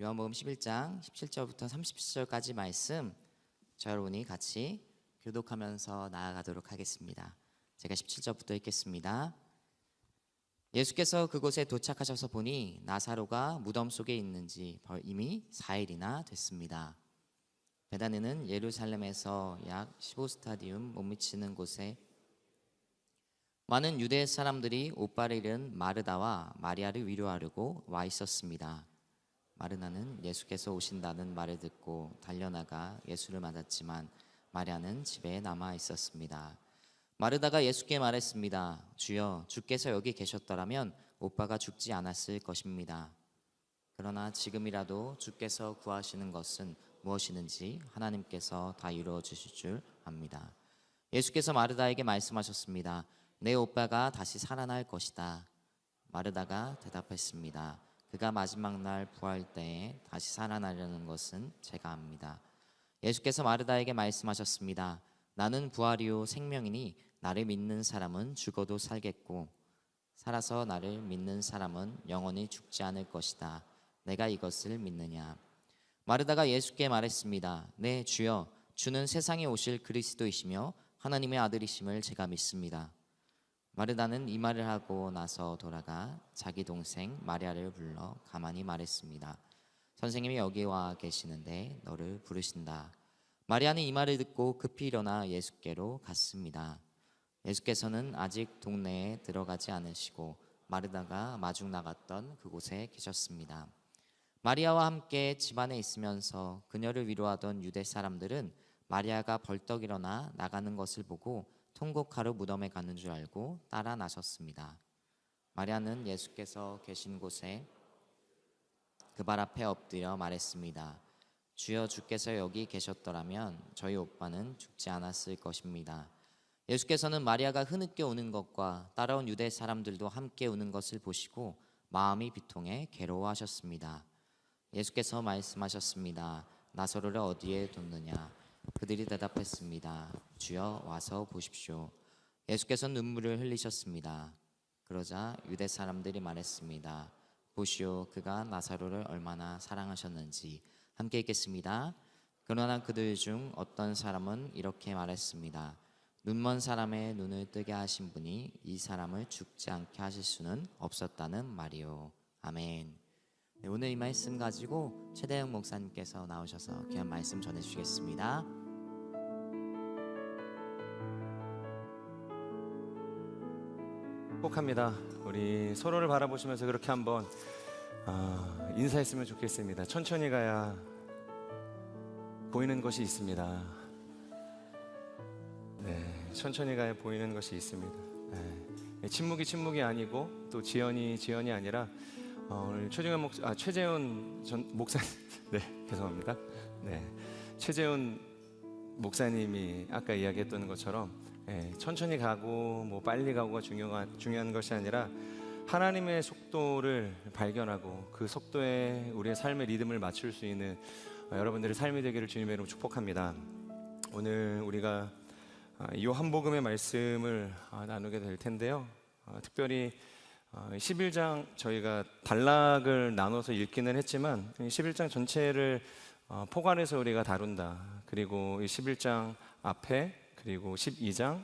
요한복음 11장 17절부터 30절까지 말씀 저 여러분이 같이 교독하면서 나아가도록 하겠습니다. 제가 17절부터 읽겠습니다. 예수께서 그곳에 도착하셔서 보니 나사로가 무덤 속에 있는지 이미 4일이나 됐습니다. 베다니는 예루살렘에서 약 15스타디움 못 미치는 곳에 많은 유대 사람들이 옷발을 잃은 마르다와 마리아를 위로하려고 와 있었습니다. 마르다는 예수께서 오신다는 말을 듣고 달려나가 예수를 맞았지만 마리아는 집에 남아 있었습니다. 마르다가 예수께 말했습니다. 주여, 주께서 여기 계셨더라면 오빠가 죽지 않았을 것입니다. 그러나 지금이라도 주께서 구하시는 것은 무엇이든지 하나님께서 다 이루어 주실 줄 압니다. 예수께서 마르다에게 말씀하셨습니다. 내 오빠가 다시 살아날 것이다. 마르다가 대답했습니다. 그가 마지막 날 부활 때에 다시 살아나려는 것은 제가 압니다. 예수께서 마르다에게 말씀하셨습니다. 나는 부활이요 생명이니 나를 믿는 사람은 죽어도 살겠고 살아서 나를 믿는 사람은 영원히 죽지 않을 것이다. 내가 이것을 믿느냐? 마르다가 예수께 말했습니다. 네, 주여, 주는 세상에 오실 그리스도이시며 하나님의 아들이심을 제가 믿습니다. 마르다는 이 말을 하고 나서 돌아가 자기 동생 마리아를 불러 가만히 말했습니다. 선생님이 여기 와 계시는데 너를 부르신다. 마리아는 이 말을 듣고 급히 일어나 예수께로 갔습니다. 예수께서는 아직 동네에 들어가지 않으시고 마르다가 마중 나갔던 그곳에 계셨습니다. 마리아와 함께 집안에 있으면서 그녀를 위로하던 유대 사람들은 마리아가 벌떡 일어나 나가는 것을 보고 통곡하러 무덤에 가는 줄 알고 따라 나섰습니다. 마리아는 예수께서 계신 곳에 그 발 앞에 엎드려 말했습니다. 주여, 주께서 여기 계셨더라면 저희 오빠는 죽지 않았을 것입니다. 예수께서는 마리아가 흐느껴 우는 것과 따라온 유대 사람들도 함께 우는 것을 보시고 마음이 비통해 괴로워하셨습니다. 예수께서 말씀하셨습니다. 나사로를 어디에 뒀느냐? 그들이 대답했습니다. 주여, 와서 보십시오. 예수께서 눈물을 흘리셨습니다. 그러자 유대 사람들이 말했습니다. 보시오, 그가 나사로를 얼마나 사랑하셨는지. 함께 읽겠습니다. 그러나 그들 중 어떤 사람은 이렇게 말했습니다. 눈먼 사람의 눈을 뜨게 하신 분이 이 사람을 죽지 않게 하실 수는 없었다는 말이요. 아멘. 네, 오늘 이 말씀 가지고 최대영 목사님께서 나오셔서 귀한 말씀 전해주시겠습니다. 행복합니다. 우리 서로를 바라보시면서 그렇게 한번 인사했으면 좋겠습니다. 천천히 가야 보이는 것이 있습니다. 네, 천천히 가야 보이는 것이 있습니다. 네, 침묵이 아니고 또 지연이 아니라 오늘 최재훈 목사님, 네, 죄송합니다. 네, 최재훈 목사님이 아까 이야기했던 것처럼 천천히 가고 뭐 빨리 가고가 중요한 것이 아니라 하나님의 속도를 발견하고 그 속도에 우리의 삶의 리듬을 맞출 수 있는 여러분들의 삶이 되기를 주님의 이름으로 축복합니다. 오늘 우리가 요한복음의 말씀을 나누게 될 텐데요. 특별히 11장 저희가 단락을 나눠서 읽기는 했지만 11장 전체를 포괄해서 우리가 다룬다. 그리고 11장 앞에 그리고 12장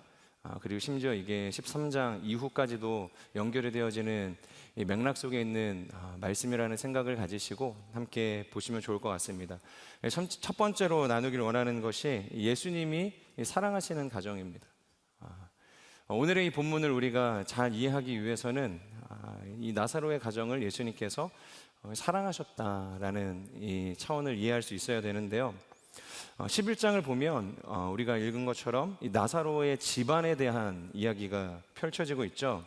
그리고 심지어 이게 13장 이후까지도 연결이 되어지는 이 맥락 속에 있는 말씀이라는 생각을 가지시고 함께 보시면 좋을 것 같습니다. 첫 번째로 나누기를 원하는 것이 예수님이 사랑하시는 가정입니다. 오늘의 이 본문을 우리가 잘 이해하기 위해서는 이 나사로의 가정을 예수님께서 사랑하셨다라는 이 차원을 이해할 수 있어야 되는데요. 11장을 보면 우리가 읽은 것처럼 이 나사로의 집안에 대한 이야기가 펼쳐지고 있죠.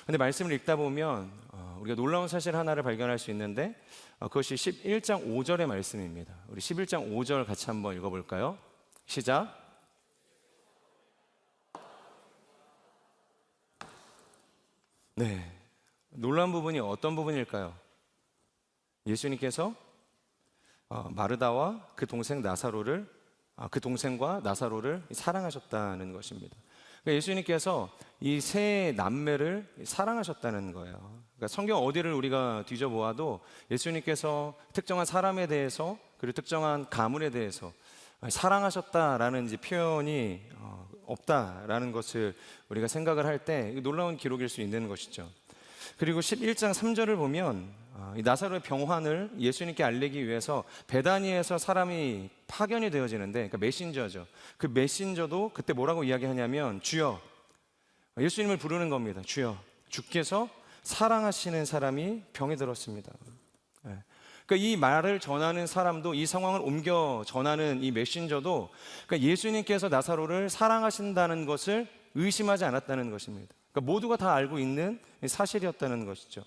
그런데 말씀을 읽다 보면 우리가 놀라운 사실 하나를 발견할 수 있는데 그것이 11장 5절의 말씀입니다. 우리 11장 5절 같이 한번 읽어볼까요? 시작. 네, 놀라운 부분이 어떤 부분일까요? 예수님께서 마르다와 그 동생과 나사로를 사랑하셨다는 것입니다. 그러니까 예수님께서 이 세 남매를 사랑하셨다는 거예요. 그러니까 성경 어디를 우리가 뒤져보아도 예수님께서 특정한 사람에 대해서 그리고 특정한 가문에 대해서 사랑하셨다라는 이제 표현이 없다라는 것을 우리가 생각을 할 때 놀라운 기록일 수 있는 것이죠. 그리고 11장 3절을 보면 이 나사로의 병환을 예수님께 알리기 위해서 베다니에서 사람이 파견이 되어지는데, 그러니까 메신저죠. 그 메신저도 그때 뭐라고 이야기하냐면 주여, 예수님을 부르는 겁니다. 주여, 주께서 사랑하시는 사람이 병에 들었습니다. 그러니까 이 말을 전하는 사람도, 이 상황을 옮겨 전하는 이 메신저도, 그러니까 예수님께서 나사로를 사랑하신다는 것을 의심하지 않았다는 것입니다. 그러니까 모두가 다 알고 있는 사실이었다는 것이죠.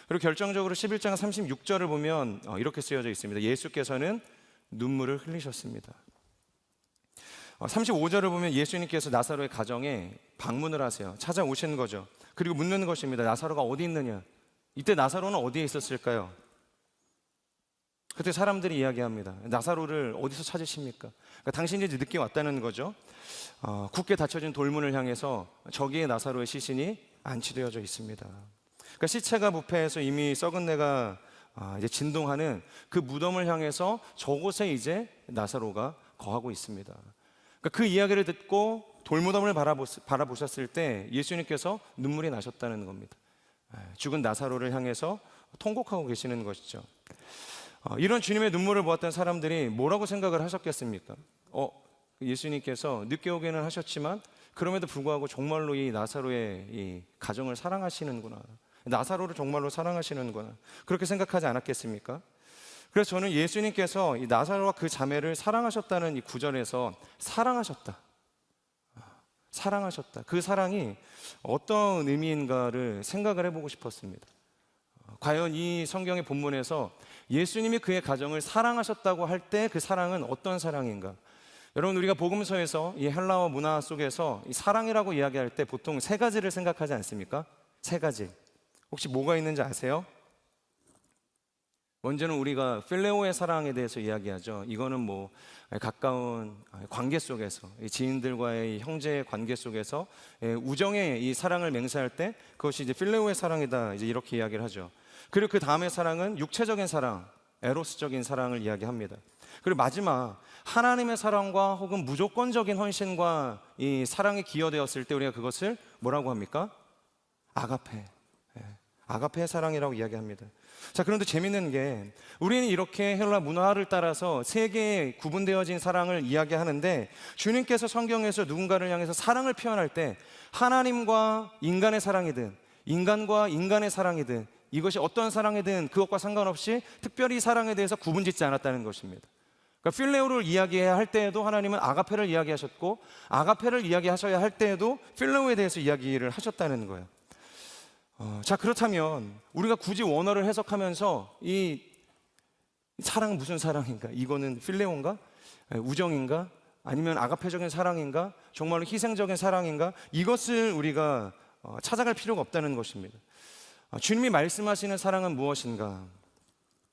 그리고 결정적으로 11장 36절을 보면 이렇게 쓰여져 있습니다. 예수께서는 눈물을 흘리셨습니다. 35절을 보면 예수님께서 나사로의 가정에 방문을 하세요. 찾아오신 거죠. 그리고 묻는 것입니다. 나사로가 어디 있느냐? 이때 나사로는 어디에 있었을까요? 그때 사람들이 이야기합니다. 나사로를 어디서 찾으십니까? 그러니까 당신이 이제 늦게 왔다는 거죠. 굳게 닫혀진 돌문을 향해서 저기에 나사로의 시신이 안치되어져 있습니다. 그러니까 시체가 부패해서 이미 썩은 내가 이제 진동하는 그 무덤을 향해서 저곳에 이제 나사로가 거하고 있습니다. 그러니까 그 이야기를 듣고 돌무덤을 바라보셨을 때 예수님께서 눈물이 나셨다는 겁니다. 죽은 나사로를 향해서 통곡하고 계시는 것이죠. 이런 주님의 눈물을 보았던 사람들이 뭐라고 생각을 하셨겠습니까? 예수님께서 늦게 오기는 하셨지만 그럼에도 불구하고 정말로 이 나사로의 이 가정을 사랑하시는구나, 나사로를 정말로 사랑하시는구나, 그렇게 생각하지 않았겠습니까? 그래서 저는 예수님께서 이 나사로와 그 자매를 사랑하셨다는 이 구절에서 사랑하셨다, 그 사랑이 어떤 의미인가를 생각을 해보고 싶었습니다. 과연 이 성경의 본문에서 예수님이 그의 가정을 사랑하셨다고 할 때 그 사랑은 어떤 사랑인가? 여러분, 우리가 복음서에서 이 헬라어 문화 속에서 이 사랑이라고 이야기할 때 보통 세 가지를 생각하지 않습니까? 세 가지. 혹시 뭐가 있는지 아세요? 먼저는 우리가 필레오의 사랑에 대해서 이야기하죠. 이거는 뭐 가까운 관계 속에서, 지인들과의 형제의 관계 속에서 우정의 이 사랑을 맹세할 때 그것이 이제 필레오의 사랑이다, 이제 이렇게 이야기를 하죠. 그리고 그 다음의 사랑은 육체적인 사랑, 에로스적인 사랑을 이야기합니다. 그리고 마지막 하나님의 사랑과 혹은 무조건적인 헌신과 이 사랑이 기여되었을 때 우리가 그것을 뭐라고 합니까? 아가페, 아가페의 사랑이라고 이야기합니다. 자, 그런데 재밌는 게 우리는 이렇게 헬라 문화를 따라서 세 개의 구분되어진 사랑을 이야기하는데, 주님께서 성경에서 누군가를 향해서 사랑을 표현할 때 하나님과 인간의 사랑이든 인간과 인간의 사랑이든 이것이 어떤 사랑이든 그것과 상관없이 특별히 사랑에 대해서 구분짓지 않았다는 것입니다. 그러니까 필레오를 이야기해야 할 때에도 하나님은 아가페를 이야기하셨고, 아가페를 이야기하셔야 할 때에도 필레오에 대해서 이야기를 하셨다는 거예요. 자, 그렇다면 우리가 굳이 원어를 해석하면서 이 사랑은 무슨 사랑인가? 이거는 필레오인가? 우정인가? 아니면 아가페적인 사랑인가? 정말로 희생적인 사랑인가? 이것을 우리가 찾아갈 필요가 없다는 것입니다. 주님이 말씀하시는 사랑은 무엇인가?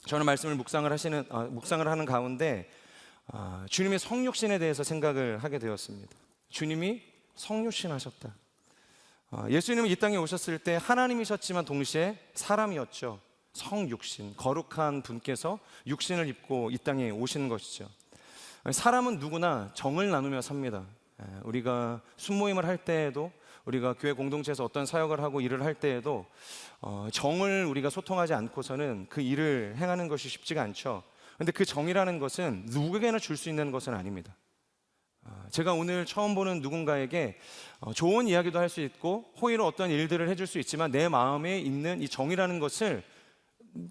저는 말씀을 묵상을 하는 가운데 주님의 성육신에 대해서 생각을 하게 되었습니다. 주님이 성육신하셨다. 예수님은 이 땅에 오셨을 때 하나님이셨지만 동시에 사람이었죠. 성육신, 거룩한 분께서 육신을 입고 이 땅에 오신 것이죠. 사람은 누구나 정을 나누며 삽니다. 우리가 순모임을 할 때에도, 우리가 교회 공동체에서 어떤 사역을 하고 일을 할 때에도 정을 우리가 소통하지 않고서는 그 일을 행하는 것이 쉽지가 않죠. 그런데 그 정이라는 것은 누구에게나 줄 수 있는 것은 아닙니다. 제가 오늘 처음 보는 누군가에게 좋은 이야기도 할 수 있고 호의로 어떤 일들을 해줄 수 있지만 내 마음에 있는 이 정이라는 것을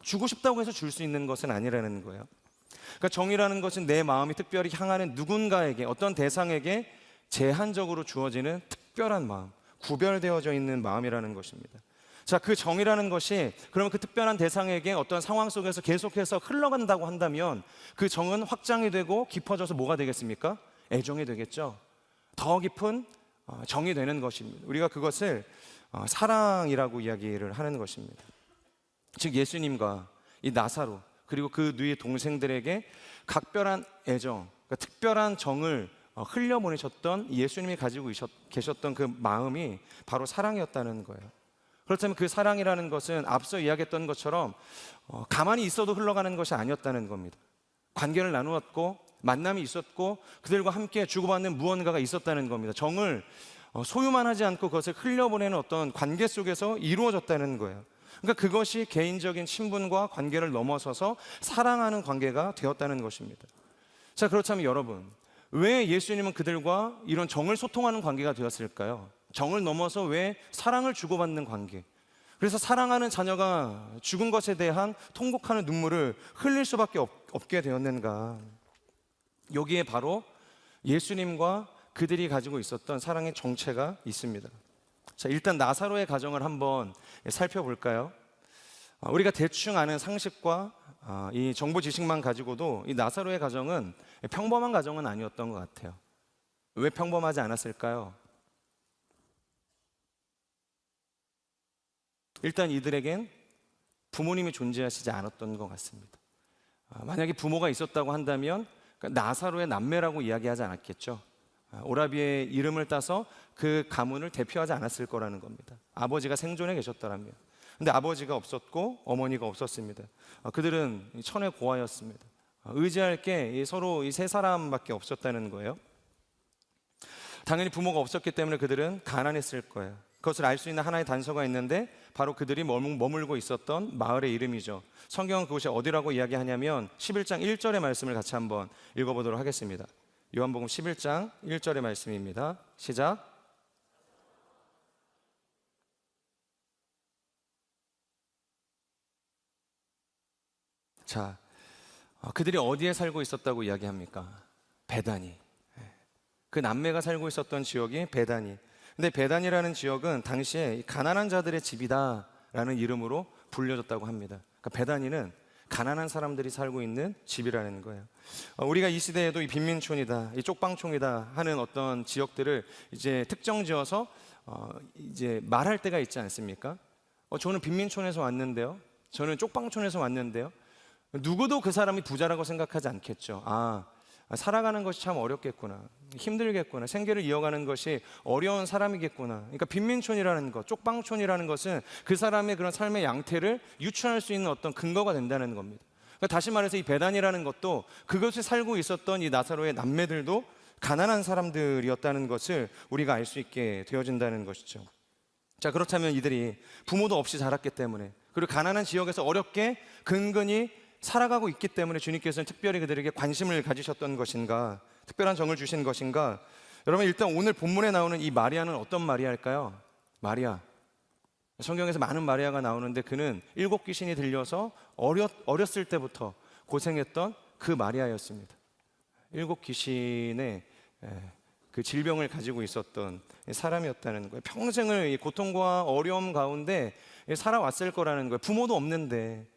주고 싶다고 해서 줄 수 있는 것은 아니라는 거예요. 그러니까 정이라는 것은 내 마음이 특별히 향하는 누군가에게, 어떤 대상에게 제한적으로 주어지는 특별한 마음, 구별되어져 있는 마음이라는 것입니다. 자, 그 정이라는 것이 그러면 그 특별한 대상에게 어떤 상황 속에서 계속해서 흘러간다고 한다면 그 정은 확장이 되고 깊어져서 뭐가 되겠습니까? 애정이 되겠죠. 더 깊은 정이 되는 것입니다. 우리가 그것을 사랑이라고 이야기를 하는 것입니다. 즉 예수님과 이 나사로 그리고 그 누이 동생들에게 각별한 애정, 그러니까 특별한 정을 흘려보내셨던 예수님이 가지고 계셨던 그 마음이 바로 사랑이었다는 거예요. 그렇다면 그 사랑이라는 것은 앞서 이야기했던 것처럼 가만히 있어도 흘러가는 것이 아니었다는 겁니다. 관계를 나누었고 만남이 있었고 그들과 함께 주고받는 무언가가 있었다는 겁니다. 정을 소유만 하지 않고 그것을 흘려보내는 어떤 관계 속에서 이루어졌다는 거예요. 그러니까 그것이 개인적인 친분과 관계를 넘어서서 사랑하는 관계가 되었다는 것입니다. 자, 그렇다면 여러분, 왜 예수님은 그들과 이런 정을 소통하는 관계가 되었을까요? 정을 넘어서 왜 사랑을 주고받는 관계? 그래서 사랑하는 자녀가 죽은 것에 대한 통곡하는 눈물을 흘릴 수밖에 없게 되었는가? 여기에 바로 예수님과 그들이 가지고 있었던 사랑의 정체가 있습니다. 자, 일단 나사로의 가정을 한번 살펴볼까요? 우리가 대충 아는 상식과 이 정보 지식만 가지고도 이 나사로의 가정은 평범한 가정은 아니었던 것 같아요. 왜 평범하지 않았을까요? 일단 이들에겐 부모님이 존재하시지 않았던 것 같습니다. 만약에 부모가 있었다고 한다면 나사로의 남매라고 이야기하지 않았겠죠. 오라비의 이름을 따서 그 가문을 대표하지 않았을 거라는 겁니다. 아버지가 생존해 계셨더라면. 근데 아버지가 없었고 어머니가 없었습니다. 그들은 천의 고아였습니다. 의지할 게 서로 이 세 사람밖에 없었다는 거예요. 당연히 부모가 없었기 때문에 그들은 가난했을 거예요. 그것을 알 수 있는 하나의 단서가 있는데 바로 그들이 머물고 있었던 마을의 이름이죠. 성경은 그곳이 어디라고 이야기하냐면 11장 1절의 말씀을 같이 한번 읽어보도록 하겠습니다. 요한복음 11장 1절의 말씀입니다. 시작. 자, 그들이 어디에 살고 있었다고 이야기합니까? 베다니. 그 남매가 살고 있었던 지역이 베다니. 근데 베단이라는 지역은 당시에 가난한 자들의 집이다라는 이름으로 불려졌다고 합니다. 그러니까 베단이는 가난한 사람들이 살고 있는 집이라는 거예요. 우리가 이 시대에도 이 빈민촌이다, 이 쪽방촌이다 하는 어떤 지역들을 이제 특정지어서 이제 말할 때가 있지 않습니까? 저는 빈민촌에서 왔는데요. 저는 쪽방촌에서 왔는데요. 누구도 그 사람이 부자라고 생각하지 않겠죠. 살아가는 것이 참 어렵겠구나, 힘들겠구나, 생계를 이어가는 것이 어려운 사람이겠구나. 그러니까 빈민촌이라는 것, 쪽방촌이라는 것은 그 사람의 그런 삶의 양태를 유추할 수 있는 어떤 근거가 된다는 겁니다. 그러니까 다시 말해서 이 베단이라는 것도 그것에 살고 있었던 이 나사로의 남매들도 가난한 사람들이었다는 것을 우리가 알 수 있게 되어진다는 것이죠. 자, 그렇다면 이들이 부모도 없이 자랐기 때문에, 그리고 가난한 지역에서 어렵게 근근히 살아가고 있기 때문에 주님께서는 특별히 그들에게 관심을 가지셨던 것인가, 특별한 정을 주신 것인가? 여러분, 일단 오늘 본문에 나오는 이 마리아는 어떤 마리아일까요? 마리아, 성경에서 많은 마리아가 나오는데 그는 7 귀신이 들려서 어렸을 때부터 고생했던 그 마리아였습니다. 7 귀신의 그 질병을 가지고 있었던 사람이었다는 거예요. 평생을 이 고통과 어려움 가운데 살아왔을 거라는 거예요. 부모도 없는데,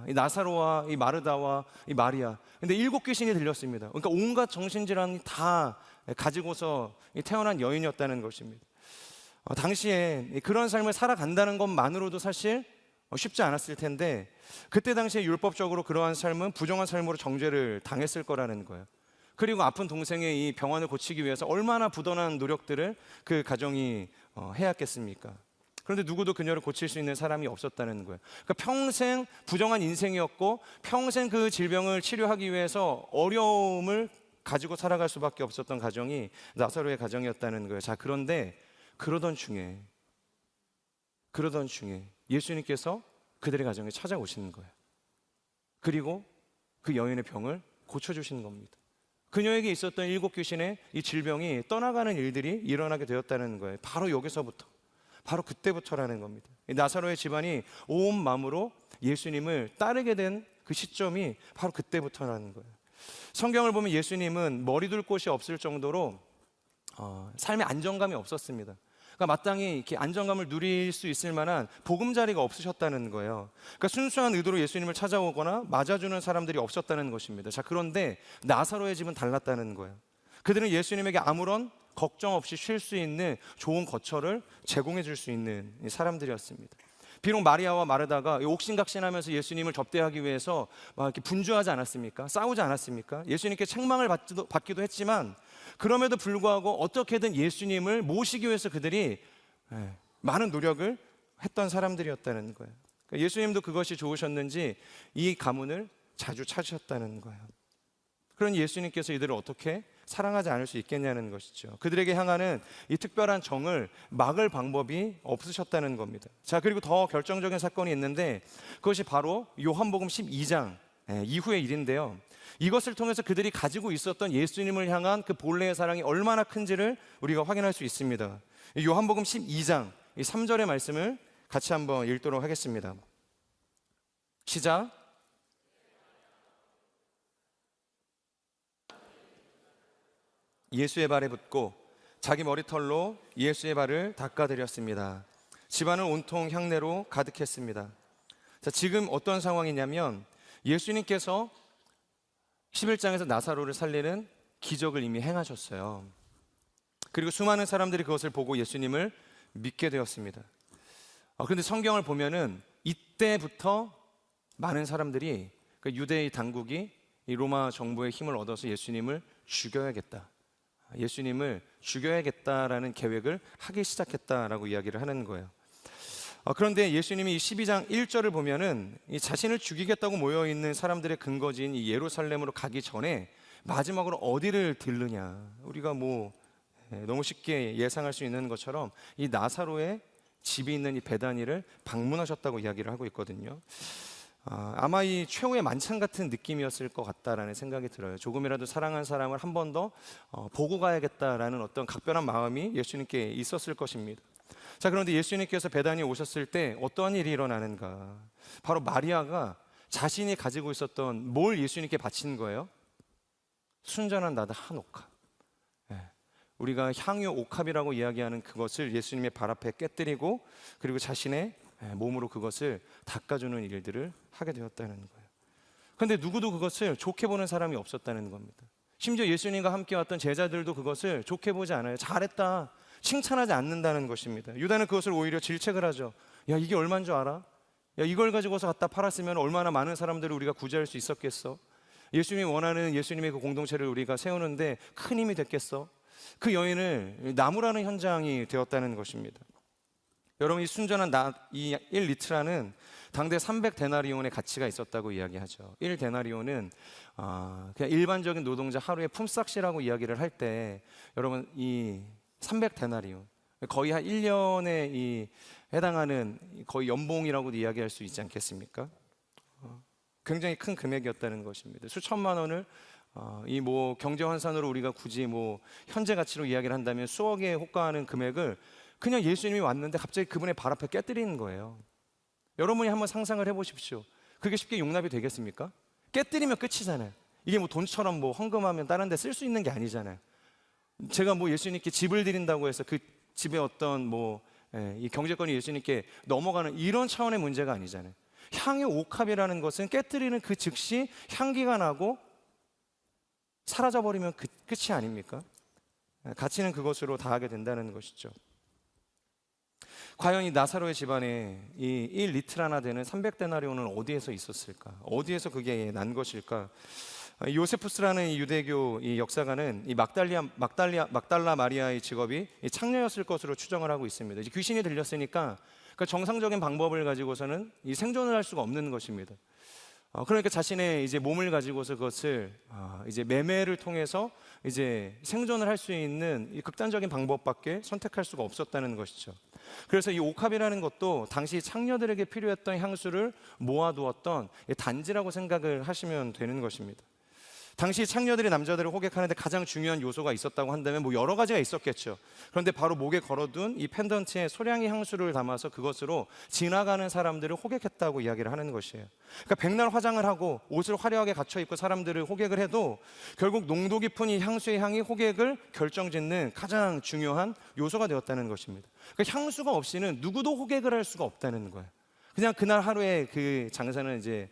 이 나사로와 이 마르다와 이 마리아, 근데 7 귀신이 들렸습니다. 그러니까 온갖 정신질환이 다 가지고서 태어난 여인이었다는 것입니다. 당시에 그런 삶을 살아간다는 것만으로도 사실 쉽지 않았을 텐데, 그때 당시에 율법적으로 그러한 삶은 부정한 삶으로 정죄를 당했을 거라는 거예요. 그리고 아픈 동생의 이 병환을 고치기 위해서 얼마나 부단한 노력들을 그 가정이 해왔겠습니까? 그런데 누구도 그녀를 고칠 수 있는 사람이 없었다는 거예요. 그러니까 평생 부정한 인생이었고 평생 그 질병을 치료하기 위해서 어려움을 가지고 살아갈 수밖에 없었던 가정이 나사로의 가정이었다는 거예요. 자, 그런데 그러던 중에 예수님께서 그들의 가정에 찾아오시는 거예요. 그리고 그 여인의 병을 고쳐주시는 겁니다. 그녀에게 있었던 7 귀신의 이 질병이 떠나가는 일들이 일어나게 되었다는 거예요. 바로 여기서부터, 바로 그때부터라는 겁니다. 나사로의 집안이 온 마음으로 예수님을 따르게 된 그 시점이 바로 그때부터라는 거예요. 성경을 보면 예수님은 머리둘 곳이 없을 정도로 삶의 안정감이 없었습니다. 그러니까 마땅히 이렇게 안정감을 누릴 수 있을 만한 보금자리가 없으셨다는 거예요. 그러니까 순수한 의도로 예수님을 찾아오거나 맞아주는 사람들이 없었다는 것입니다. 자, 그런데 나사로의 집은 달랐다는 거예요. 그들은 예수님에게 아무런 걱정 없이 쉴 수 있는 좋은 거처를 제공해 줄 수 있는 사람들이었습니다. 비록 마리아와 마르다가 옥신각신하면서 예수님을 접대하기 위해서 막 이렇게 분주하지 않았습니까? 싸우지 않았습니까? 예수님께 책망을 받기도 했지만 그럼에도 불구하고 어떻게든 예수님을 모시기 위해서 그들이 많은 노력을 했던 사람들이었다는 거예요. 그러니까 예수님도 그것이 좋으셨는지 이 가문을 자주 찾으셨다는 거예요. 그런 예수님께서 이들을 어떻게 사랑하지 않을 수 있겠냐는 것이죠. 그들에게 향하는 이 특별한 정을 막을 방법이 없으셨다는 겁니다. 자, 그리고 더 결정적인 사건이 있는데 그것이 바로 요한복음 12장 이후의 일인데요. 이것을 통해서 그들이 가지고 있었던 예수님을 향한 그 본래의 사랑이 얼마나 큰지를 우리가 확인할 수 있습니다. 요한복음 12장 3절의 말씀을 같이 한번 읽도록 하겠습니다. 시작. 예수의 발에 붓고 자기 머리털로 예수의 발을 닦아드렸습니다. 집안은 온통 향내로 가득했습니다. 자, 지금 어떤 상황이냐면 예수님께서 11장에서 나사로를 살리는 기적을 이미 행하셨어요. 그리고 수많은 사람들이 그것을 보고 예수님을 믿게 되었습니다. 그런데 성경을 보면은 이때부터 많은 사람들이 유대의 당국이 이 로마 정부의 힘을 얻어서 예수님을 죽여야겠다라는 계획을 하기 시작했다라고 이야기를 하는 거예요. 그런데 예수님이 이 12장 1절을 보면은 이 자신을 죽이겠다고 모여있는 사람들의 근거지인 이 예루살렘으로 가기 전에 마지막으로 어디를 들르냐, 우리가 너무 쉽게 예상할 수 있는 것처럼 이 나사로의 집이 있는 이 베다니를 방문하셨다고 이야기를 하고 있거든요. 아마 이 최후의 만찬 같은 느낌이었을 것 같다라는 생각이 들어요. 조금이라도 사랑한 사람을 한 번 더 보고 가야겠다라는 어떤 각별한 마음이 예수님께 있었을 것입니다. 자, 그런데 예수님께서 베다니에 오셨을 때 어떠한 일이 일어나는가? 바로 마리아가 자신이 가지고 있었던 뭘 예수님께 바친 거예요? 순전한 나드 한 옥합. 우리가 향유 옥합이라고 이야기하는 그것을 예수님의 발 앞에 깨뜨리고 그리고 자신의 몸으로 그것을 닦아주는 일들을 하게 되었다는 거예요. 그런데 누구도 그것을 좋게 보는 사람이 없었다는 겁니다. 심지어 예수님과 함께 왔던 제자들도 그것을 좋게 보지 않아요. 잘했다, 칭찬하지 않는다는 것입니다. 유다는 그것을 오히려 질책을 하죠. 야, 이게 얼마인 줄 알아? 야, 이걸 가지고서 갖다 팔았으면 얼마나 많은 사람들을 우리가 구제할 수 있었겠어? 예수님이 원하는 예수님의 그 공동체를 우리가 세우는데 큰 힘이 됐겠어? 그 여인을 나무라는 현장이 되었다는 것입니다. 여러분, 이 순전한 이 1리트라는 당대 300데나리온의 가치가 있었다고 이야기하죠. 1데나리온은 그냥 일반적인 노동자 하루의 품삯이라고 이야기를 할 때 여러분, 이 300데나리온 거의 한 1년에 해당하는 거의 연봉이라고도 이야기할 수 있지 않겠습니까? 굉장히 큰 금액이었다는 것입니다. 수천만 원을 이 경제 환산으로 우리가 굳이 현재 가치로 이야기를 한다면 수억에 호가하는 금액을 그냥 예수님이 왔는데 갑자기 그분의 발 앞에 깨뜨리는 거예요. 여러분이 한번 상상을 해보십시오. 그게 쉽게 용납이 되겠습니까? 깨뜨리면 끝이잖아요. 이게 돈처럼 헌금하면 다른 데 쓸 수 있는 게 아니잖아요. 제가 예수님께 집을 드린다고 해서 그 집에 어떤 이 경제권이 예수님께 넘어가는 이런 차원의 문제가 아니잖아요. 향유 옥합이라는 것은 깨뜨리는 그 즉시 향기가 나고 사라져버리면 끝이 아닙니까? 가치는 그것으로 다하게 된다는 것이죠. 과연 이 나사로의 집안에 이 1리트라나 되는 300데나리온은 어디에서 있었을까? 어디에서 그게 난 것일까? 요세푸스라는 이 유대교 이 역사가는 이 막달라 마리아의 직업이 창녀였을 것으로 추정을 하고 있습니다. 이제 귀신이 들렸으니까 정상적인 방법을 가지고서는 이 생존을 할 수가 없는 것입니다. 그러니까 자신의 이제 몸을 가지고서 그것을 이제 매매를 통해서 이제 생존을 할 수 있는 이 극단적인 방법밖에 선택할 수가 없었다는 것이죠. 그래서 이 옥합이라는 것도 당시 창녀들에게 필요했던 향수를 모아두었던 단지라고 생각을 하시면 되는 것입니다. 당시 창녀들이 남자들을 호객하는데 가장 중요한 요소가 있었다고 한다면 여러 가지가 있었겠죠. 그런데 바로 목에 걸어둔 이 펜던트에 소량의 향수를 담아서 그것으로 지나가는 사람들을 호객했다고 이야기를 하는 것이에요. 그러니까 백날 화장을 하고 옷을 화려하게 갖춰 입고 사람들을 호객을 해도 결국 농도 깊은 이 향수의 향이 호객을 결정짓는 가장 중요한 요소가 되었다는 것입니다. 그러니까 향수가 없이는 누구도 호객을 할 수가 없다는 거예요. 그냥 그날 하루의 그 장사는 이제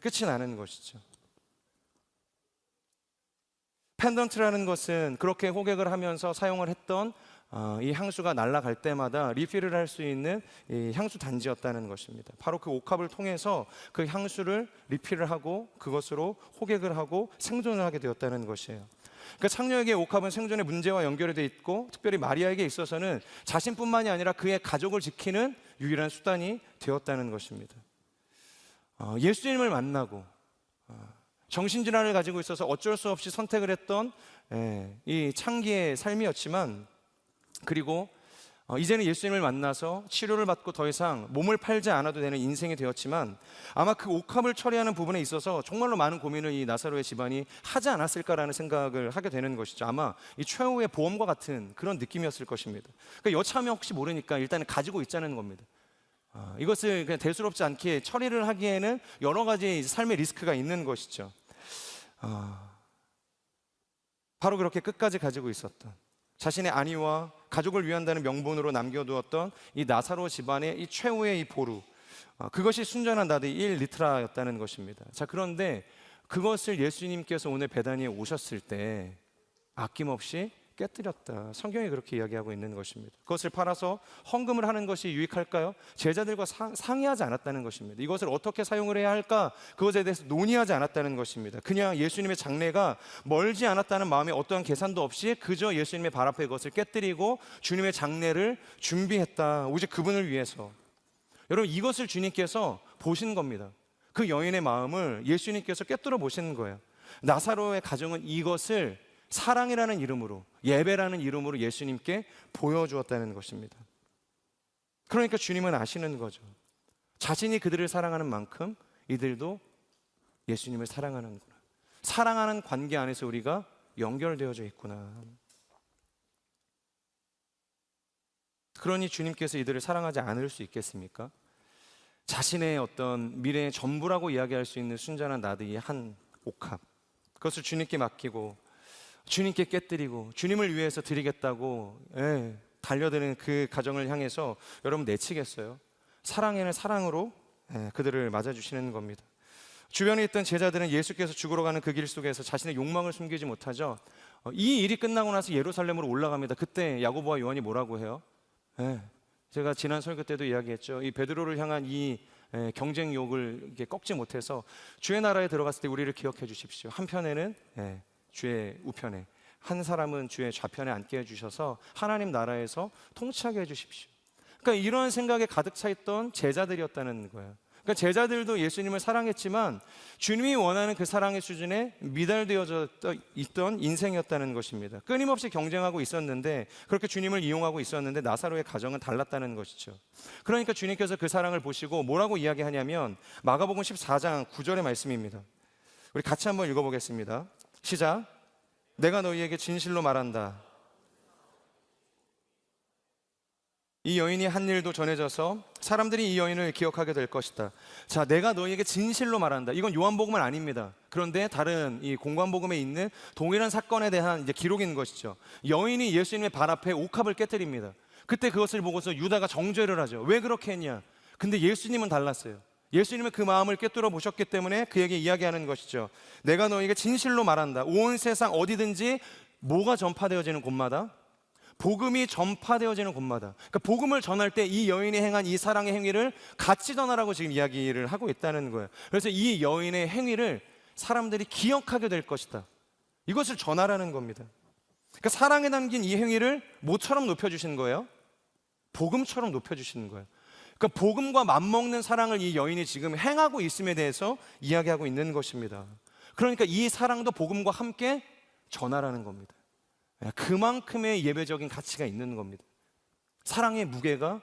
끝이 나는 것이죠. 펜던트라는 것은 그렇게 호객을 하면서 사용을 했던 이 향수가 날아갈 때마다 리필을 할 수 있는 이 향수 단지였다는 것입니다. 바로 그 옥합을 통해서 그 향수를 리필을 하고 그것으로 호객을 하고 생존을 하게 되었다는 것이에요. 그러니까 창녀에게 옥합은 생존의 문제와 연결이 되어 있고, 특별히 마리아에게 있어서는 자신뿐만이 아니라 그의 가족을 지키는 유일한 수단이 되었다는 것입니다. 예수님을 만나고 정신질환을 가지고 있어서 어쩔 수 없이 선택을 했던 이 창기의 삶이었지만, 그리고 이제는 예수님을 만나서 치료를 받고 더 이상 몸을 팔지 않아도 되는 인생이 되었지만, 아마 그 옥합을 처리하는 부분에 있어서 정말로 많은 고민을 이 나사로의 집안이 하지 않았을까라는 생각을 하게 되는 것이죠. 아마 이 최후의 보험과 같은 그런 느낌이었을 것입니다. 그러니까 여차하면 혹시 모르니까 일단은 가지고 있자는 겁니다. 이것을 그냥 대수롭지 않게 처리를 하기에는 여러 가지 삶의 리스크가 있는 것이죠. 바로 그렇게 끝까지 가지고 있었던, 자신의 안위와 가족을 위한다는 명분으로 남겨두었던 이 나사로 집안의 이 최후의 이 보루, 그것이 순전한 나드 1리트라였다는 것입니다. 자, 그런데 그것을 예수님께서 오늘 베다니에 오셨을 때 아낌없이 깨뜨렸다. 성경이 그렇게 이야기하고 있는 것입니다. 그것을 팔아서 헌금을 하는 것이 유익할까요? 제자들과 상의하지 않았다는 것입니다. 이것을 어떻게 사용을 해야 할까? 그것에 대해서 논의하지 않았다는 것입니다. 그냥 예수님의 장례가 멀지 않았다는 마음에 어떠한 계산도 없이 그저 예수님의 발 앞에 그것을 깨뜨리고 주님의 장례를 준비했다. 오직 그분을 위해서. 여러분, 이것을 주님께서 보신 겁니다. 그 여인의 마음을 예수님께서 꿰뚫어 보시는 거예요. 나사로의 가정은 이것을 사랑이라는 이름으로, 예배라는 이름으로 예수님께 보여주었다는 것입니다. 그러니까 주님은 아시는 거죠. 자신이 그들을 사랑하는 만큼 이들도 예수님을 사랑하는구나. 사랑하는 관계 안에서 우리가 연결되어져 있구나. 그러니 주님께서 이들을 사랑하지 않을 수 있겠습니까? 자신의 어떤 미래의 전부라고 이야기할 수 있는 순전한 나드의 한 옥합, 그것을 주님께 맡기고 주님께 깨뜨리고 주님을 위해서 드리겠다고 달려드는 그 가정을 향해서 여러분 내치겠어요? 사랑에는 사랑으로 그들을 맞아주시는 겁니다. 주변에 있던 제자들은 예수께서 죽으러 가는 그 길 속에서 자신의 욕망을 숨기지 못하죠. 이 일이 끝나고 나서 예루살렘으로 올라갑니다. 그때 야고보와 요한이 뭐라고 해요? 제가 지난 설교 때도 이야기했죠. 이 베드로를 향한 이 경쟁욕을 이렇게 꺾지 못해서 주의 나라에 들어갔을 때 우리를 기억해 주십시오. 한편에는 주의 우편에, 한 사람은 주의 좌편에 앉게 해주셔서 하나님 나라에서 통치하게 해주십시오. 그러니까 이런 생각에 가득 차 있던 제자들이었다는 거예요. 그러니까 제자들도 예수님을 사랑했지만 주님이 원하는 그 사랑의 수준에 미달되어져 있던 인생이었다는 것입니다. 끊임없이 경쟁하고 있었는데, 그렇게 주님을 이용하고 있었는데 나사로의 가정은 달랐다는 것이죠. 그러니까 주님께서 그 사랑을 보시고 뭐라고 이야기하냐면 마가복음 14장 9절의 말씀입니다. 우리 같이 한번 읽어보겠습니다. 시작. 내가 너희에게 진실로 말한다. 이 여인이 한 일도 전해져서 사람들이 이 여인을 기억하게 될 것이다. 자, 내가 너희에게 진실로 말한다. 이건 요한복음은 아닙니다. 그런데 다른 이 공관복음에 있는 동일한 사건에 대한 이제 기록인 것이죠. 여인이 예수님의 발 앞에 옥합을 깨뜨립니다. 그때 그것을 보고서 유다가 정죄를 하죠. 왜 그렇게 했냐? 근데 예수님은 달랐어요. 예수님은 그 마음을 꿰뚫어 보셨기 때문에 그에게 이야기하는 것이죠. 내가 너에게 진실로 말한다. 온 세상 어디든지 뭐가 전파되어지는 곳마다, 복음이 전파되어지는 곳마다, 그러니까 복음을 전할 때 이 여인이 행한 이 사랑의 행위를 같이 전하라고 지금 이야기를 하고 있다는 거예요. 그래서 이 여인의 행위를 사람들이 기억하게 될 것이다. 이것을 전하라는 겁니다. 그러니까 사랑에 담긴 이 행위를 뭐처럼 높여주시는 거예요? 복음처럼 높여주시는 거예요. 그러니까 복음과 맞먹는 사랑을 이 여인이 지금 행하고 있음에 대해서 이야기하고 있는 것입니다. 그러니까 이 사랑도 복음과 함께 전하라는 겁니다. 그만큼의 예배적인 가치가 있는 겁니다. 사랑의 무게가